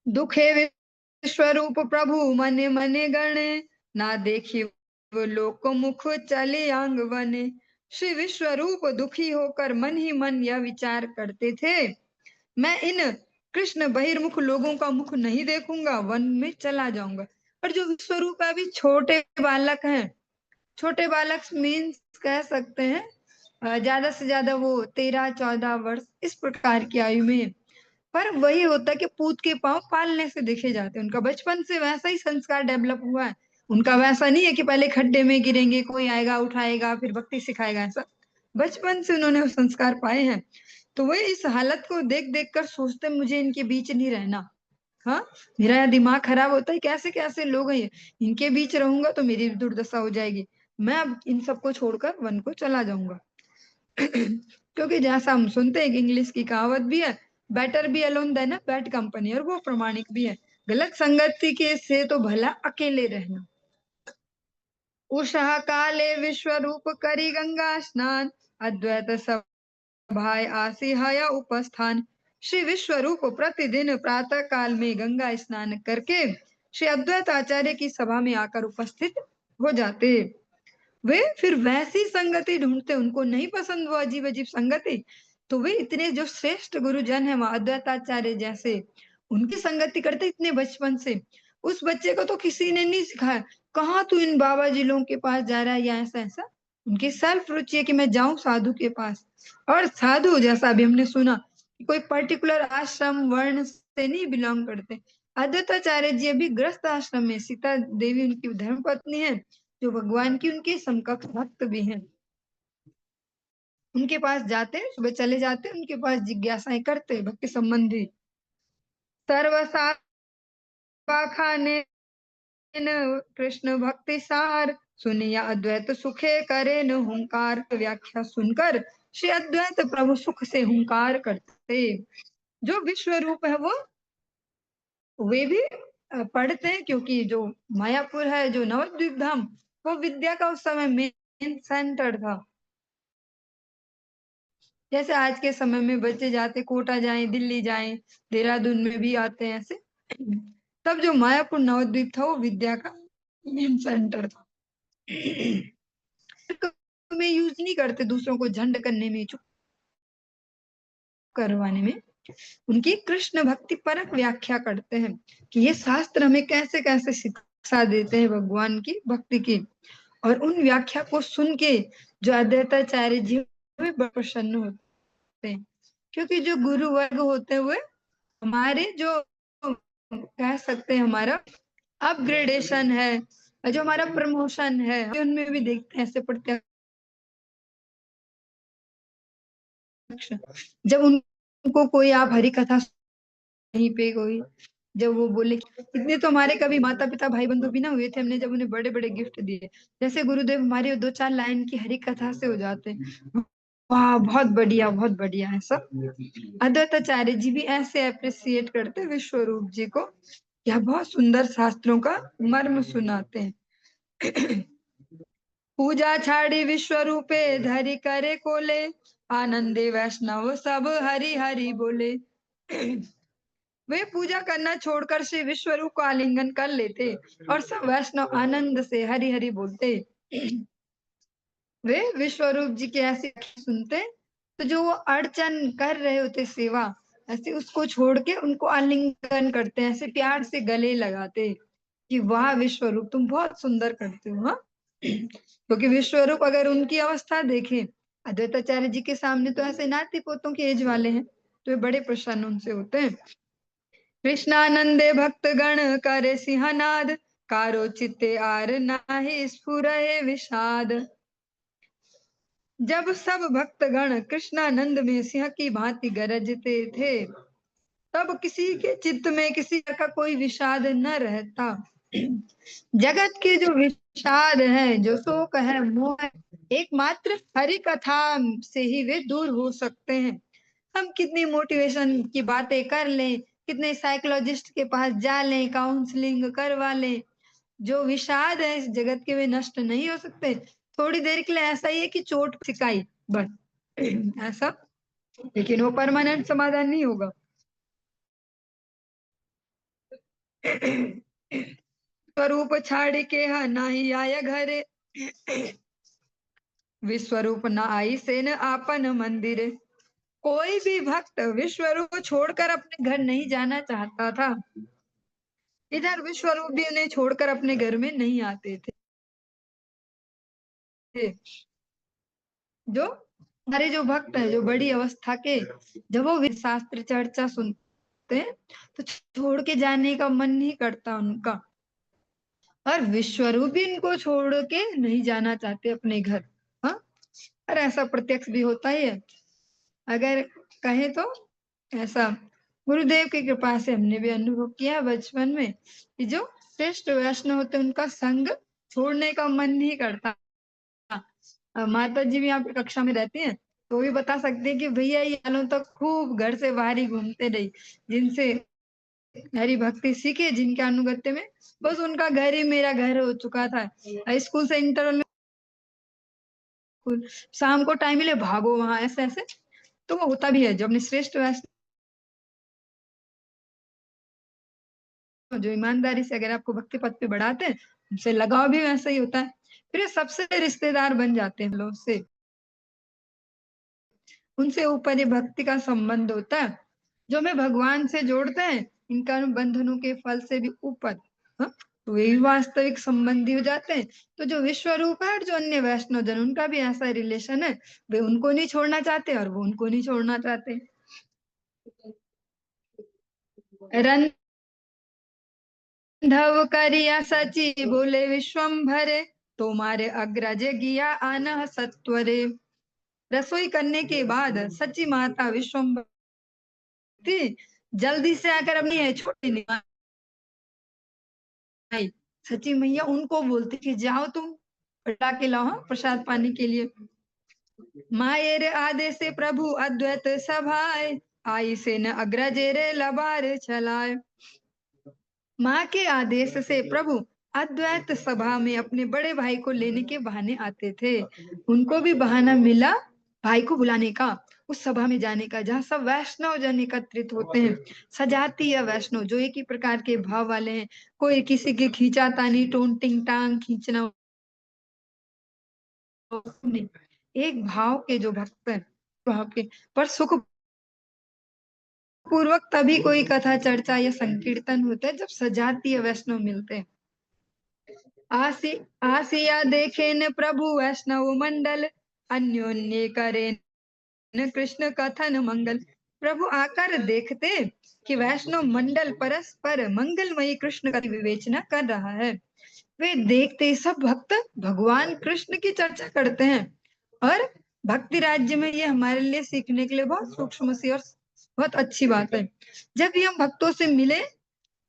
दुखे विश्वरूप प्रभु मने मने गणे, ना देखी वो लोक मुख चले आंग बने। श्री विश्वरूप दुखी होकर मन ही मन यह विचार करते थे, मैं इन कृष्ण बहिर्मुख लोगों का मुख नहीं देखूंगा, वन में चला जाऊंगा। पर जो विश्वरूप है अभी छोटे बालक हैं, छोटे बालक मीन्स कह सकते हैं ज्यादा से ज्यादा वो 13-14 वर्ष इस प्रकार की आयु में है। पर वही होता है कि पूत के पांव पालने से देखे जाते हैं, उनका बचपन से वैसा ही संस्कार डेवलप हुआ है। उनका वैसा नहीं है कि पहले खड्डे में गिरेंगे, कोई आएगा उठाएगा फिर भक्ति सिखाएगा, ऐसा बचपन से उन्होंने वो संस्कार पाए हैं। तो वही इस हालत को देख देख कर सोचते मुझे इनके बीच नहीं रहना। हाँ, मेरा यहाँ दिमाग खराब होता है, कैसे कैसे लोग हैं ये, इनके बीच रहूंगा तो मेरी भी दुर्दशा हो जाएगी। मैं अब इन सबको छोड़कर वन को चला जाऊंगा। क्योंकि जैसा हम सुनते हैं कि इंग्लिश की कहावत भी है, better be alone than a bad company, और वो प्रमाणिक भी है। गलत संगति के से तो भला अकेले रहना। उषा काले विश्व रूप करी गंगा स्नान, अद्वैत सभाय आसी हया उपस्थान। श्री विश्व रूप प्रतिदिन प्रातः काल में गंगा स्नान करके श्री अद्वैत आचार्य की सभा में आकर उपस्थित हो जाते। वे फिर वैसी संगति ढूंढते, उनको नहीं पसंद वो अजीब अजीब संगति, तो वे इतने जो श्रेष्ठ गुरुजन है वहां अद्वैताचार्य जैसे, उनकी संगति करते इतने बचपन से। उस बच्चे को तो किसी ने नहीं सिखाया, कहाँ तू इन बाबा जी लोगों के पास जा रहा है या ऐसा ऐसा। उनकी सेल्फ रुचि है कि मैं जाऊं साधु के पास। और साधु जैसा अभी हमने सुना कि कोई पर्टिकुलर आश्रम वर्ण से नहीं बिलोंग करते। अद्वैताचार्य जी अभी गृहस्थ आश्रम में, सीता देवी उनकी धर्म पत्नी है, जो भगवान की उनके समकक्ष भक्त भी हैं। उनके पास जाते हैं, सुबह चले जाते हैं, उनके पास जिज्ञासाएं करते हैं भक्ति संबंधी। सर्वसार खाने कृष्ण भक्ति सार, सुनिया अद्वैत सुखे करे न हुंकार। व्याख्या सुनकर श्री अद्वैत प्रभु सुख से हुंकार करते। जो विश्व रूप है वे भी पढ़ते हैं, क्योंकि जो मायापुर है, जो नवद्वीप धाम, वो विद्या का उस समय मेन सेंटर था। जैसे आज के समय में बच्चे जाते कोटा जाएं, दिल्ली जाएं, देहरादून में भी आते हैं ऐसे, तब जो मायापुर नवद्वीप था वो विद्या का मेन सेंटर था। में यूज नहीं करते दूसरों को झंड करने में, चुप करवाने में। उनकी कृष्ण भक्ति परक व्याख्या करते हैं कि ये शास्त्र हमें कैसे कैसे शिक्षा देते हैं भगवान की भक्ति की। और उन व्याख्या को सुन के जो अद्वैताचार्य जी वे बड़े प्रसन्न होते हैं, क्योंकि जो गुरु वर्ग होते हुए हमारे जो कह सकते हैं हमारा अपग्रेडेशन है, जो हमारा प्रमोशन है, उनमें भी देखते हैं ऐसे प्रत्यक्ष। जब उनको कोई आप हरि कथा कहीं पे कोई जब वो बोले, इतने तो हमारे कभी माता पिता भाई बंधु भी ना हुए थे, हमने जब उन्हें बड़े बड़े गिफ्ट दिए, जैसे गुरुदेव हमारे 2-4 लाइन की हरि कथा से हो जाते हैं, वाह बहुत बढ़िया है सब। अद्वैताचार्य जी भी ऐसे अप्रिसिएट करते विश्वरूप जी को, यह बहुत सुंदर शास्त्रों का मर्म सुनाते हैं। पूजा छाड़ी विश्व रूपे धरि करे कोले, आनंदे वैष्णव सब हरि हरि बोले। वे पूजा करना छोड़कर श्री विश्व रूप को आलिंगन कर लेते और सब वैष्णव आनंद से हरि हरि बोलते। वे विश्वरूप जी की ऐसी सुनते तो जो वो अड़चन कर रहे होते सेवा, ऐसे उसको छोड़ के उनको आलिंगन करते, ऐसे प्यार से गले लगाते कि वाह विश्वरूप तुम बहुत सुंदर करते हो। हाँ, क्योंकि विश्वरूप अगर उनकी अवस्था देखें, अद्वैताचार्य जी के सामने तो ऐसे नाती पोतों के एज वाले हैं, तो वे बड़े प्रसन्न उनसे होते हैं। कृष्णानंदे भक्त गण करे सिंहनाद, कारो चित्ते आर नाहि स्फुरहे विषाद। जब सब भक्तगण कृष्णानंद में सिंह की भांति गरजते थे, तब किसी के चित्त में किसी का कोई विषाद न रहता। जगत के जो विषाद है, जो शोक है, मोह है, एकमात्र हरि कथा से ही वे दूर हो सकते हैं। हम कितनी मोटिवेशन की बातें कर लें, कितने साइकोलॉजिस्ट के पास जा लें, काउंसलिंग करवा लें, जो विषाद है इस जगत के वे नष्ट नहीं हो सकते। थोड़ी देर के लिए ऐसा ही है कि चोट सिकाई बस, ऐसा, लेकिन वो परमानेंट समाधान नहीं होगा। स्वरूप छाड़ के हा नाही आय घरे, विश्वरूप न आई से न आपन मंदिर। कोई भी भक्त विश्वरूप को छोड़कर अपने घर नहीं जाना चाहता था। इधर विश्वरूप भी उन्हें छोड़कर अपने घर में नहीं आते थे। जो हमारे जो भक्त है, जो बड़ी अवस्था के, जब वो शास्त्र चर्चा सुनते हैं तो छोड़ के जाने का मन नहीं करता उनका। और विश्वरूप भी इनको छोड़ के नहीं जाना चाहते अपने घर। हाँ, और ऐसा प्रत्यक्ष भी होता ही है। अगर कहे तो ऐसा गुरुदेव की कृपा से हमने भी अनुभव किया बचपन में कि जो श्रेष्ठ वैष्णव होते हैं उनका संग छोड़ने का मन नहीं करता। माता जी भी यहाँ पे कक्षा में रहती हैं तो भी बता सकते हैं कि भैया ये सालों तक खूब घर से बाहर ही घूमते रही, जिनसे हरि भक्ति सीखे, जिनके अनुगत्य में बस उनका घर ही मेरा घर हो चुका था। स्कूल से इंटरवल में शाम को टाइम मिले भागो वहां, ऐसे ऐसे तो वो होता भी है। जो अपने श्रेष्ठ वैष्णव, जो ईमानदारी से अगर आपको भक्ति पथ पे बढ़ाते हैं, उनसे लगाव भी वैसा ही होता है। फिर ये सबसे रिश्तेदार बन जाते हैं लोग से, उनसे ऊपर ये भक्ति का संबंध होता है जो हमें भगवान से जोड़ते हैं, इनका बंधनों के फल से भी ऊपर। हाँ? तो यही वास्तविक संबंधी हो जाते हैं। तो जो विश्व रूप है और जो अन्य वैष्णव जन, उनका भी ऐसा रिलेशन है, वे उनको नहीं छोड़ना चाहते और वो उनको नहीं छोड़ना चाहते। रंधव करिया सची बोले विश्वम्भरे, तुम्हारे अग्रज गिया आनह सत्वरे। रसोई करने के बाद सची माता विश्वम्भर जल्दी से आकर अपनी है छोटी निमाई सची मैया उनको बोलती कि जाओ तुम पटा के लाओ, हाँ, प्रसाद पाने के लिए। माये आदेश से प्रभु अद्वैत सभाए, आई से न अग्रजे रे लबार चलाए। माँ के आदेश से प्रभु अद्वैत सभा में अपने बड़े भाई को लेने के बहाने आते थे। उनको भी बहाना मिला भाई को बुलाने का, उस सभा में जाने का जहाँ सब वैष्णव जन एकत्रित होते हैं। सजातीय वैष्णव जो एक ही प्रकार के भाव वाले हैं, कोई किसी के खींचातानी टोंटिंग टांग खींचना नहीं, एक भाव के जो भक्त हैं, भाव के पर सुख पूर्वक तभी कोई कथा चर्चा या संकीर्तन होता है जब सजातीय वैष्णव मिलते हैं। आसी आसिया देखे न प्रभु वैष्णव मंडल, अन्योन्य करे न कृष्ण कथन मंगल। प्रभु आकर देखते कि वैष्णव मंडल परस्पर मंगलमयी कृष्ण का विवेचना कर रहा है। वे देखते सब भक्त भगवान कृष्ण की चर्चा करते हैं। और भक्ति राज्य में ये हमारे लिए सीखने के लिए बहुत सूक्ष्म सी और बहुत अच्छी बात है। जब भी हम भक्तों से मिले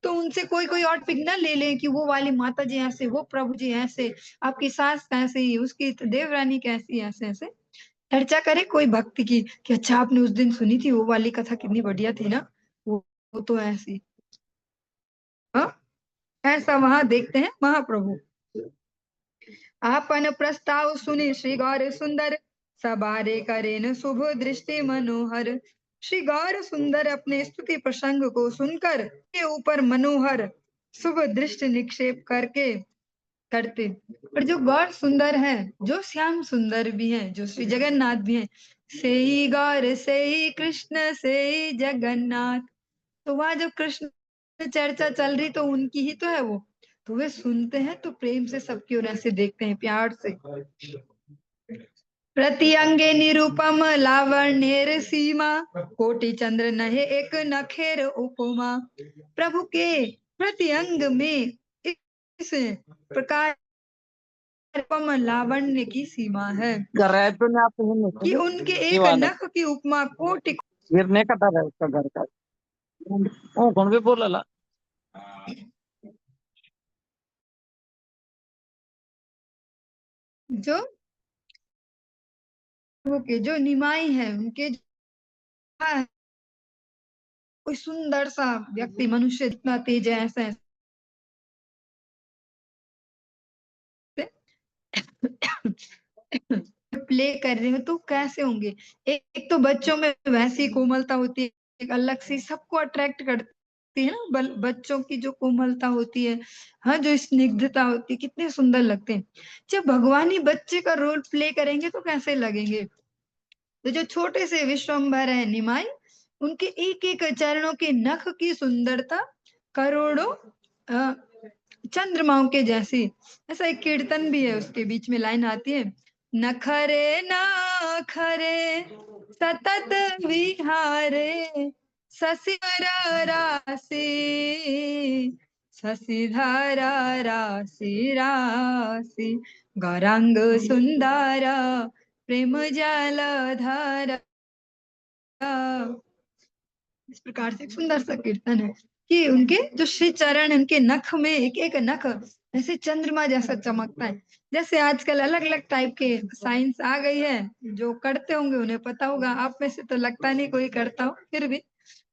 तो उनसे कोई कोई और पिक ना ले लें कि वो वाली माता जी ऐसे, वो प्रभु जी ऐसे, आपकी सास कैसी, उसकी देवरानी कैसी, ऐसे ऐसे चर्चा करे कोई भक्ति की कि अच्छा आपने उस दिन सुनी थी वो वाली कथा कितनी बढ़िया थी ना, वो तो ऐसी। हाँ, ऐसा वहां देखते हैं महाप्रभु। आपन प्रस्ताव सुनी श्री गौर सुंदर, सबारे करे न शुभ दृष्टि मनोहर। श्री गौर सुंदर अपने स्तुति प्रसंग को सुनकर के ऊपर मनोहर शुभ दृष्टि निक्षेप करके करते। और जो गौर सुंदर है, जो श्याम सुंदर भी है, जो श्री जगन्नाथ भी है, से ही गौर से ही कृष्ण से ही जगन्नाथ। तो वहां जब कृष्ण चर्चा चल रही तो उनकी ही तो है वो, तो वे सुनते हैं तो प्रेम से सबकी ओर ऐसे देखते हैं प्यार से। प्रति अंगे निरूपम लावण्य सीमा, कोटि चंद्र नहे एक नखेर उपमा। प्रभु के प्रति अंग में इस प्रकार अनुपम लावण्य की सीमा है कि उनके एक नख की उपमा कोटि। गिरने का डर है उसका घर का। ओ कौन भी बोला ला जो प्रभु के जो निमाई है उनके कोई सुंदर सा व्यक्ति मनुष्य इतना तेज है ऐसा प्ले कर रहे हो तो कैसे होंगे। एक तो बच्चों में वैसी कोमलता होती है, एक अलग सी सबको अट्रैक्ट करती है ना, बच्चों की जो कोमलता होती है, हाँ, जो स्निग्धता होती है, कितने सुंदर लगते हैं। जब भगवान ही बच्चे का रोल प्ले करेंगे तो कैसे लगेंगे। तो जो छोटे से विश्वम्भर है निमाई, उनके एक एक चरणों के नख की सुंदरता करोड़ों चंद्रमाओं के जैसी। ऐसा एक कीर्तन भी है, उसके बीच में लाइन आती है, नखरे नखरे सतत विहारे शशिधरा राशि शशिधरा राशि राशि गौरांग सुंदर प्रेम जलधारा। इस प्रकार से एक सुंदर सा कीर्तन है कि उनके जो श्री चरण, उनके नख में एक एक नख ऐसे चंद्रमा जैसा चमकता है। जैसे आजकल अलग अलग टाइप के साइंस आ गई है, जो करते होंगे उन्हें पता होगा, आप में से तो लगता नहीं कोई करता हो, फिर भी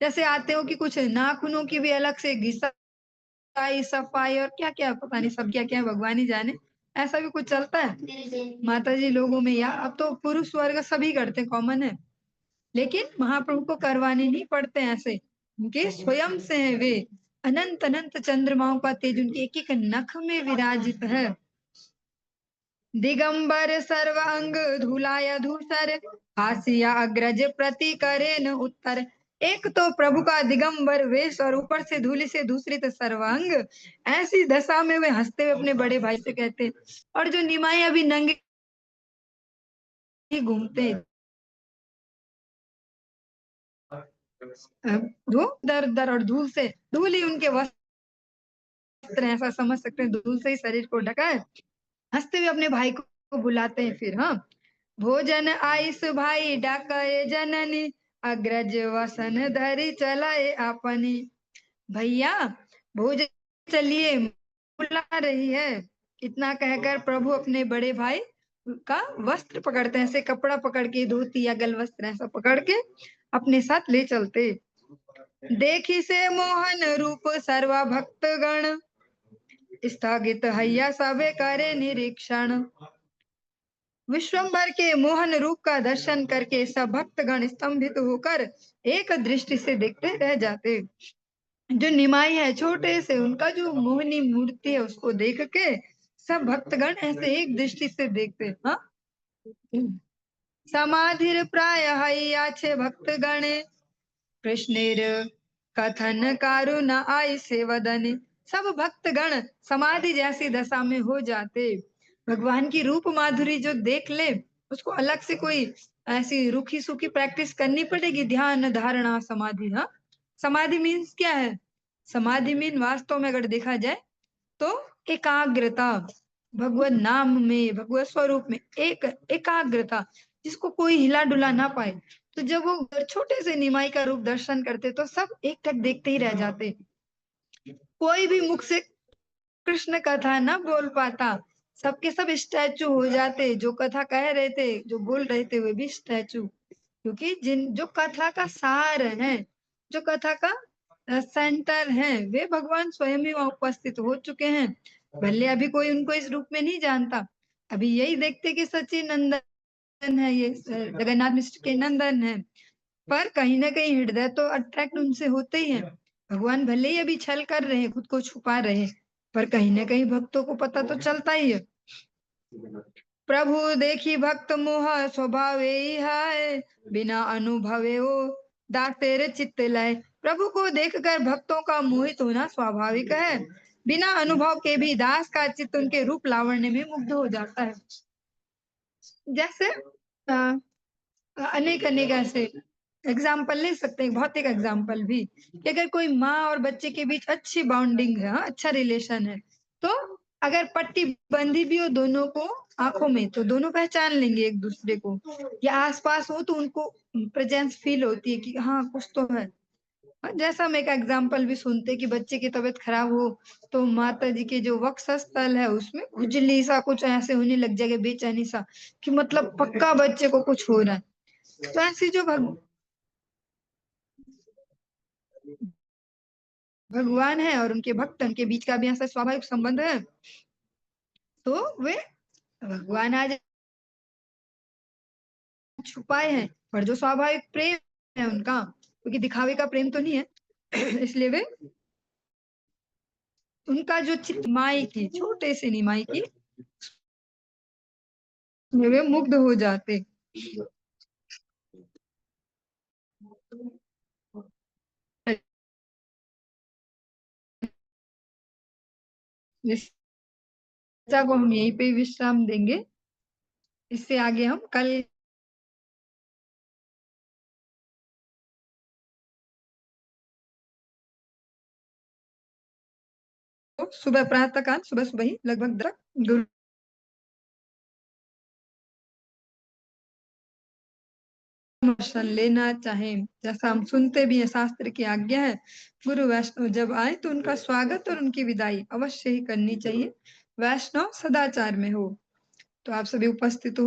जैसे आते हो कि कुछ नाखूनों की भी अलग से घिसाई सफाई और क्या क्या, पता नहीं सब क्या क्या भगवान ही जाने, ऐसा भी कुछ चलता है माता जी लोगों में, या अब तो पुरुष वर्ग सभी करते, कॉमन है। लेकिन महाप्रभु को करवाने नहीं पड़ते ऐसे, उनके स्वयं से है वे। अनंत अनंत चंद्रमाओं का तेज उनके एक एक नख में विराजित है। दिगंबर सर्वांग धुलाय धूसर हासिया अग्रज प्रति करे न उत्तर। एक तो प्रभु का दिगंबर वेश और ऊपर से धूलि से दूसरी तो सर्वांग, ऐसी दशा में वे हंसते हुए अपने बड़े भाई से कहते, और जो निमाई अभी नंगे घूमते, वो दर दर और धूल से, धूल ही उनके वस्त्र हैं, ऐसा समझ सकते हैं, धूल से ही शरीर को ढका है। हंसते हुए अपने भाई को बुलाते हैं फिर, हाँ, भोजन आइस भाई डाके जननी अग्रज वसन धरी चलाए अपनी। भैया भोजन चलिए, बुला रही है। इतना कहकर प्रभु अपने बड़े भाई का वस्त्र पकड़ते हैं, ऐसे कपड़ा पकड़ के, धोती या गल वस्त्र ऐसा पकड़ के अपने साथ ले चलते। देखी से मोहन रूप सर्वा भक्त गण स्थगित हैया सबे करे निरीक्षण। विश्वम्भर के मोहन रूप का दर्शन करके सब भक्तगण स्तंभित होकर एक दृष्टि से देखते रह जाते। जो निमाई है छोटे से, उनका जो मोहनी मूर्ति है उसको देख के सब भक्तगण ऐसे एक दृष्टि से देखते। हाँ, समाधिर प्राय हैया छे भक्तगणे कृष्णेर कथन कारुण आई से वदन। सब भक्तगण समाधि जैसी दशा में हो जाते। भगवान की रूप माधुरी जो देख ले, उसको अलग से कोई ऐसी रूखी सूखी प्रैक्टिस करनी पड़ेगी, ध्यान धारणा समाधि। हाँ, समाधि मीन्स क्या है, समाधि मीन वास्तव में अगर देखा जाए तो एकाग्रता, भगवत नाम में, भगवत स्वरूप में एक एकाग्रता, जिसको कोई हिला डुला ना पाए। तो जब वो छोटे से निमाई का रूप दर्शन करते तो सब एक टक देखते ही रह जाते, कोई भी मुख से कृष्ण कथा ना बोल पाता, सबके सब स्टैचू हो जाते, जो कथा कह रहे थे, जो बोल रहे थे, वे भी स्टैचू। क्योंकि जिन जो कथा का सार है, जो कथा का सेंटर है, वे भगवान स्वयं ही वहां उपस्थित हो चुके हैं। भले अभी कोई उनको इस रूप में नहीं जानता, अभी यही देखते कि सचिन नंदन है, ये जगन्नाथ मिश्र के नंदन है, पर कहीं ना कहीं हृदय तो अट्रैक्ट उनसे होते ही है। भगवान भले ही अभी छल कर रहे हैं, खुद को छुपा रहे हैं, पर कहीं ना कहीं भक्तों को पता तो चलता ही है। प्रभु देखी भक्त मोह स्वभाव यही है बिना अनुभवे हो दासेर चित्त लय। प्रभु को देखकर भक्तों का मोहित होना स्वाभाविक है, बिना अनुभव के भी दास का चित्त उनके रूप लावण्य में मुग्ध हो जाता है। जैसे अनेक अनेक ऐसे एग्जाम्पल ले सकते हैं, बहुत एक एग्जाम्पल भी, कि अगर कोई माँ और बच्चे के बीच अच्छी बाउंडिंग है, अच्छा रिलेशन है, तो अगर पट्टी बंधी भी हो दोनों को आंखों में, तो दोनों पहचान लेंगे एक दूसरे को, या आसपास हो तो उनको प्रेजेंस फील होती है कि हाँ कुछ तो है। जैसा हम एक एग्जाम्पल भी सुनते कि बच्चे की तबीयत खराब हो तो माता जी के जो वक्षस्थल है उसमें खुजली सा कुछ ऐसे होने लग जाएगा, बेचैनी सा, कि मतलब पक्का बच्चे को कुछ हो रहा है। तो ऐसी जो भगवान है और उनके भक्त, उनके बीच का भी ऐसा स्वाभाविक संबंध है, तो वे भगवान आज छुपाए हैं, पर जो स्वाभाविक प्रेम है उनका, क्योंकि दिखावे का प्रेम तो नहीं है, इसलिए वे उनका जो चित्त माई की, छोटे से निमाई की, में वे मुग्ध हो जाते। इस चर्चा को हम यहीं पे विश्राम देंगे। इससे आगे हम कल सुबह प्रातः काल, सुबह ही लगभग गुरु दर्शन लेना चाहें, जैसा हम सुनते भी हैं, शास्त्र की आज्ञा है, गुरु वैष्णव जब आए तो उनका स्वागत और उनकी विदाई अवश्य ही करनी चाहिए। वैष्णव सदाचार में हो। तो आप सभी उपस्थित हो